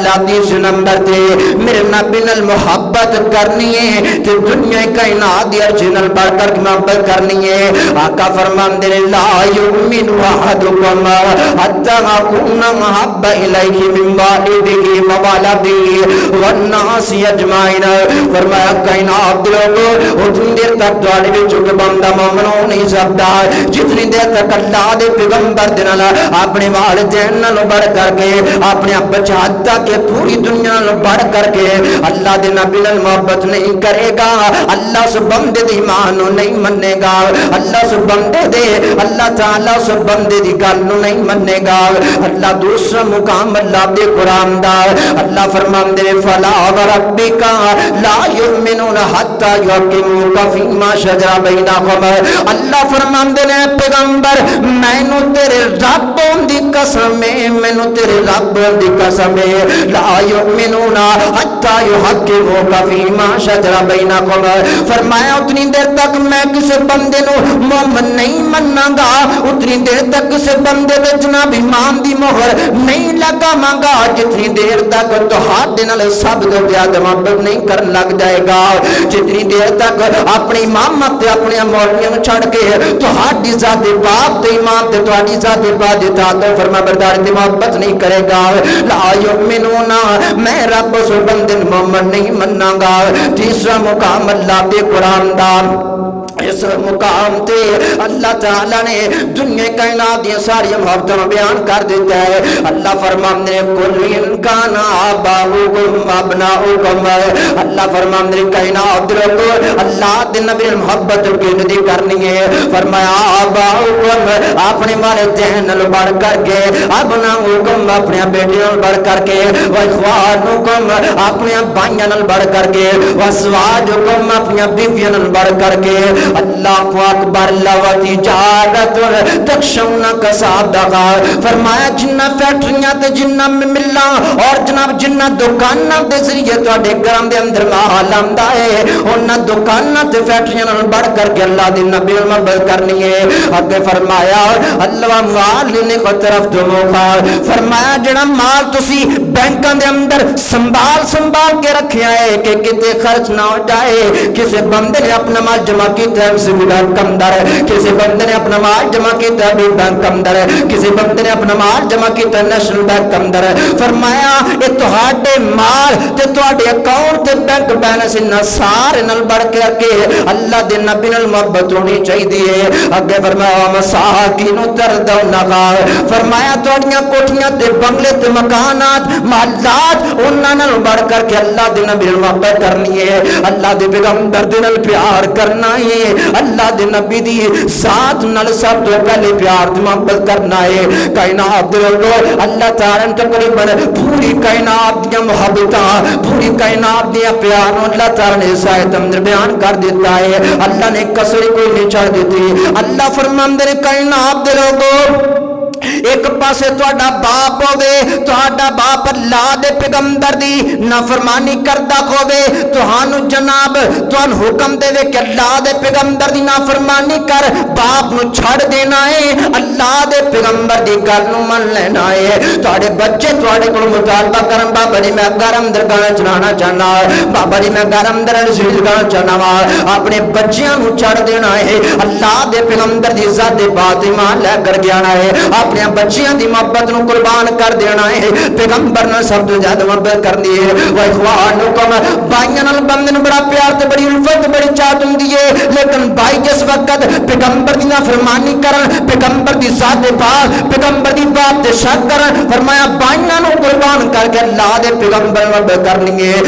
اللہ تیسرے نمبر تے میرے نبی نال محبت کرنی ہے تے دنیا کائنات دی ارض نال بڑھ کر محبت کرنی ہے آقا فرماندے نے لا یؤمن احدکم حتی اکون محب الیہ من والدہ وولدہ والناس اجمعین فرمایا کائنات دے لوگوں اتنی دیر تک تواڈے وچ کوئی بندہ مومن ہو نہیں سکدا جتنی دیر تک اللہ دے پیغمبر دے نال اپنے والدین نال بڑھ کر کے اپنے بچہ حتیٰ کہ پوری دنیا نال بڑھ کر کے اللہ دے نبی نال محبت نہیں کرے گا اللہ سے بندے دی ایمان نو نہیں منے گا اللہ سے بندے دے اللہ تعالیٰ سے بندے دی گل نو نہیں منے گا اللہ دوسرا مقام اللہ دے قرآن دا اللہ فرماندے نے فلا وربک لا یؤمنون حتی یحکموک فیما شجر بینہم اللہ فرماندے نے پیغمبر مینوں تیرے رب دی قسم ہے مینوں تیرے رب دی قسم ہے لا یؤمنون حتی یحکموک فیما شجر بینہم فرمایا اتنی دیر تک میں کسی بندے نو مومن نہیں مننا گا اتنی دیر تک کسی بندے دے جناب ایمان دی مہر نہیں لگاواں گا جتنی دیر تک تہاڈے نال سب تو زیادہ محبت نہیں کرن لگ جائے گا جتنی دیر تک اپنی امامت تے اپنے مولیاں نو چھڑ کے تہاڈی ذات باپ تے ایمان تے تہاڈی ذات باپ تے تو فرما بردار تے محبت نہیں کرے گا لا یؤمنون میں رب سے بندے مومن نہیں مننا گا تیسرا مقام اللہ دے قرآن دا اس مقام تے اللہ تعالیٰ نے دنیا کائنات دی ساری محبتوں بیان کر دیتا ہے اللہ فرماندے کل انکان آباؤکم ابناؤکم اللہ فرماندے کائنات لوگو اللہ دے نبی محبت کی کرنی ہے فرمایا آباؤکم اپنے والدین نال بڑھ کر کے ابناؤکم اپنے بیٹیوں نال بڑھ کر کے واخوانکم اپنے بھائیاں نال بڑھ کر کے وازواجکم اپنی بیویاں نال بڑھ کر کے اللہ اکبر لو تجارت تخشون کساد دغا فرمایا جنہ فیکٹریاں تے جنہ ملاں اور جناب جنہ دکاناں دے ذریعے تواڈے گھراں دے اندر مال آندا ہے انہاں دکاناں تے فیکٹریاں نال بڑھ کر کے اللہ دے نبی نال محبت کرنی ہے اگے فرمایا اللہ مال نے کو طرف دموخا فرمایا جڑا مال تسی بینکاں دے اندر سنبھال کے رکھیا ہے کہ کتے خرچ نہ ہو جائے کسی بندے نے اپنا مال جمع کیتا ہے بینک کم در ہے کسی بندے نے اپنا مال جمع کیتا ہے بینک کم در ہے کسی بندے نے اپنا مال جمع کیتا ہے نیشنل بینک کم در ہے فرمایا یہ تہاڈے مال تے تہاڈے اکاؤنٹ تے بینک بیلنس نہ سارے نال بڑھ کے اللہ دے نبی نال محبت ہونی چاہیے اگے فرمایا مساکین ترضونھا فرمایا تہاڈیاں کوٹھیاں تے بنگلے تے مکانات محلات انہاں نال بڑھ کر کے اللہ دے نبی نال محبت کرنی ہے اللہ دے پیغمبر دے نال پیار کرنا ہے اللہ دے نبی دی ذات نال سب تو پہلے پیار محبت کرنا ہے کائنات دے لوگوں اللہ تعالی نے تقریباً پوری کائنات دی محبتاں پوری کائنات دی پیار اللہ تعالی نے سایت اندر بیان کر دیتا ہے اللہ نے کسر کوئی نہیں چھڑ دیتی اللہ فرماندے کائنات دے لوگوں ایک پاسے تہاڈا باپ ہوے تہاڈا باپ اللہ دے پیغمبر دی نافرمانی کردا ہوے تہانوں جناب تہانوں حکم دے کہ اللہ دے پیغمبر دی نافرمانی کر باپ نو چھڑ دینا ہے اللہ دے پیغمبر دی گل نو من لینا ہے تہاڈے بچے تہاڈے کول مطالبہ کرن بابا جی میں گھر اندر گانا چلانا چاہنا بابا جی میں گھر اندر رسول گانا چاہنا وا اپنے بچیاں نو چھڑ دینا ہے اللہ دے پیغمبر دی ذات بات ایمان لے کر جانا ہے اپنے بچیاں دی محبت نو قربان کر دینا ہے پیغمبر نے سب تو زیادہ محبت کرنی ہے وہ اخوانکم بھائیاں نال بندے نو بڑا پیار تے بڑی الفت بڑی چاہت ہوندی ہے لیکن بھائی جس وقت پیغمبر دی نافرمانی کرن پیغمبر دی ذات پاک پیغمبر دی بات تے شک کرن فرمایا بھائیاں نو قربان کر کے اللہ دے پیغمبر محبت کرنی ہے